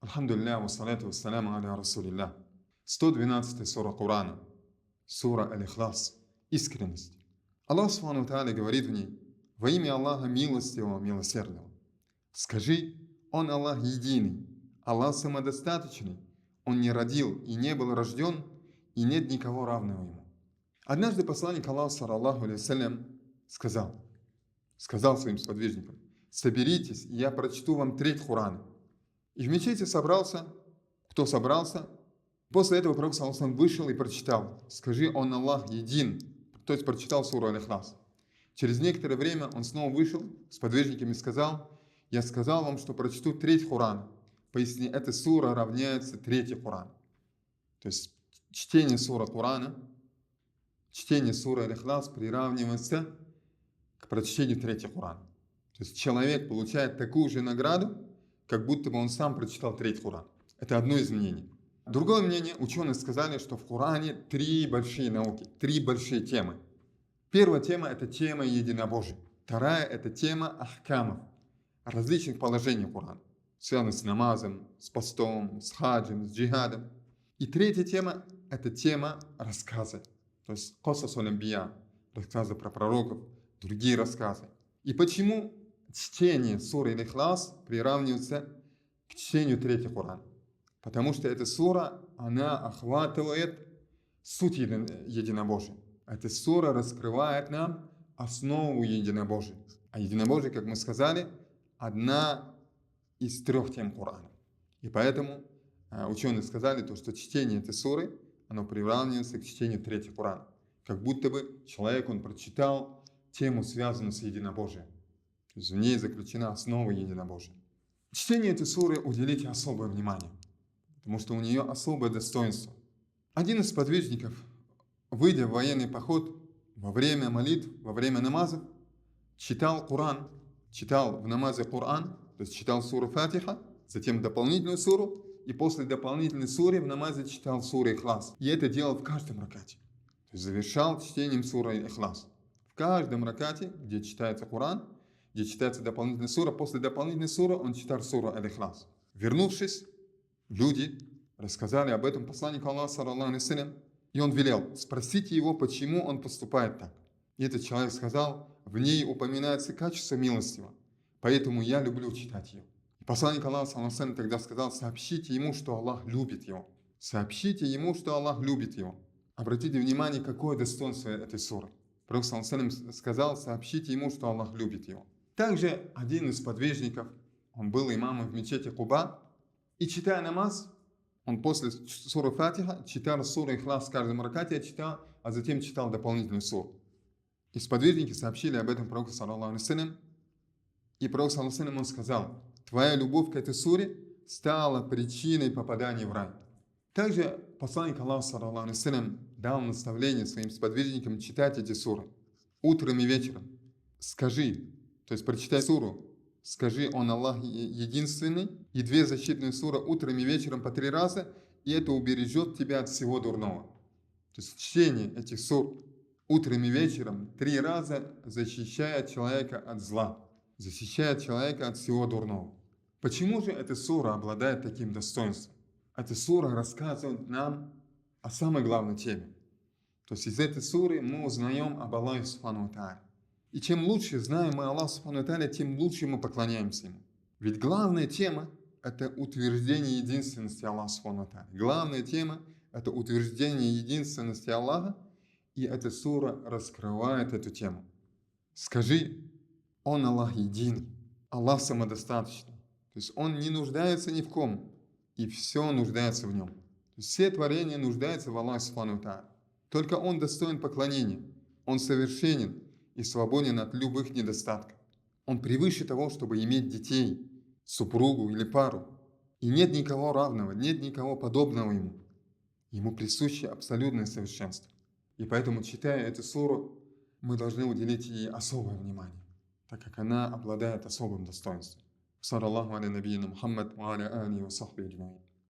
Алхамдулилля, вассалату вассаляму аля расулилля. 112 сура Корана. Сура Аль-Ихлас. Искренность. Аллах Субхану ва Тааля говорит в ней: во имя Аллаха милостивого, милосердного. Скажи: Он Аллах единый, Аллах самодостаточный, Он не родил и не был рожден, и нет никого равного Ему. Однажды посланник Аллаха, саллаллаху алейхи вассалям, сказал своим сподвижникам: соберитесь, и я прочту вам треть Корана. И в мечети собрался, кто собрался. После этого пророк саллаллаху алейхи вассалям вышел и прочитал: скажи: Он Аллах един, то есть прочитал суру Аль-Ихлас. Через некоторое время он снова вышел с подвижниками и сказал: я сказал вам, что прочту треть Корана. Поясни, эта сура равняется третьей Корана. То есть чтение сура Корана, чтение суры Аль-Ихлас приравнивается к прочтению третьей Корана. То есть человек получает такую же награду, как будто бы он сам прочитал треть Корана. Это одно из мнений. Другое мнение, ученые сказали, что в Коране три большие науки, три большие темы. Первая тема – это тема единобожия. Вторая – это тема ахкамов, различных положений Корана, связанных с намазом, с постом, с хаджем, с джихадом. И третья тема – это тема рассказа, то есть косасуль анбия, рассказы про пророков, другие рассказы. И почему чтение суры Аль-Ихлас приравнивается к чтению третьей Корана? Потому что эта сура, она охватывает суть единобожия. Эта сура раскрывает нам основу единобожия. А единобожие, как мы сказали, одна из трех тем Корана. И поэтому ученые сказали, что чтение этой суры, оно приравнивается к чтению третьей Корана. Как будто бы человек, он прочитал тему, связанную с единобожием. То есть в ней заключена основа единобожия. Чтение этой суры уделите особое внимание, потому что у нее особое достоинство. Один из сподвижников, выйдя в военный поход, во время молитв, во время намазов, читал Коран, читал в намазе Коран, то есть читал суру Фатиха, затем дополнительную суру, и после дополнительной суры в намазе читал суру Ихлас. И это делал в каждом ракате. То есть завершал чтением суры Ихлас. В каждом ракате, где читается Коран, где читается дополнительная сура, после дополнительной суры он читал суру Аль-Ихлас. Вернувшись, люди рассказали об этом посланнику Аллаха, саллаллаху алейхи вассалям, и он велел: спросите его, почему он поступает так. И этот человек сказал: в ней упоминается качество милостивого, поэтому я люблю читать ее. И посланник Аллаха, саллаллаху алейхи вассалям, тогда сказал: сообщите ему, что Аллах любит его. Сообщите ему, что Аллах любит его. Обратите внимание, какое достоинство этой суры. Пророк, саллаллаху алейхи вассалям, сказал: сообщите ему, что Аллах любит его. Также один из подвижников, он был имамом в мечети Куба, и читая намаз, он после суры Фатиха читал суру Ихлас в каждом ракате, а затем читал дополнительную суру. И сподвижники сообщили об этом пророку, саллаллаху алейхи вассалям, и пророк, саллаллаху алейхи вассалям, он сказал: твоя любовь к этой суре стала причиной попадания в рай. Также посланник Аллаха, саллаллаху алейхи вассалям, дал наставление своим сподвижникам читать эти суры утром и вечером. Скажи, то есть прочитай суру, скажи: Он Аллах единственный, и две защитные суры утром и вечером по 3 раза, и это убережет тебя от всего дурного. То есть чтение этих сур утром и вечером 3 раза защищает человека от зла, защищает человека от всего дурного. Почему же эта сура обладает таким достоинством? Эта сура рассказывает нам о самой главной теме. То есть из этой суры мы узнаем об Аллахе Субхану ва Тааля. И чем лучше знаем мы Аллаха Субхану ва Тааля, тем лучше мы поклоняемся Ему. Ведь главная тема – это утверждение единственности Аллаха Субхану ва Тааля. Главная тема – это утверждение единственности Аллаха, и эта сура раскрывает эту тему. Скажи: Он Аллах един, Аллах самодостаточный. То есть Он не нуждается ни в ком, и все нуждается в Нем. То есть все творения нуждаются в Аллахе Субхану ва Тааля. Только Он достоин поклонения, Он совершенен и свободен от любых недостатков. Он превыше того, чтобы иметь детей, супругу или пару. И нет никого равного, нет никого подобного Ему. Ему присуще абсолютное совершенство. И поэтому, читая эту суру, мы должны уделить ей особое внимание, так как она обладает особым достоинством. Саллаллаху аля набийина Мухаммад ва аля алихи ва сахбихи аджмаин.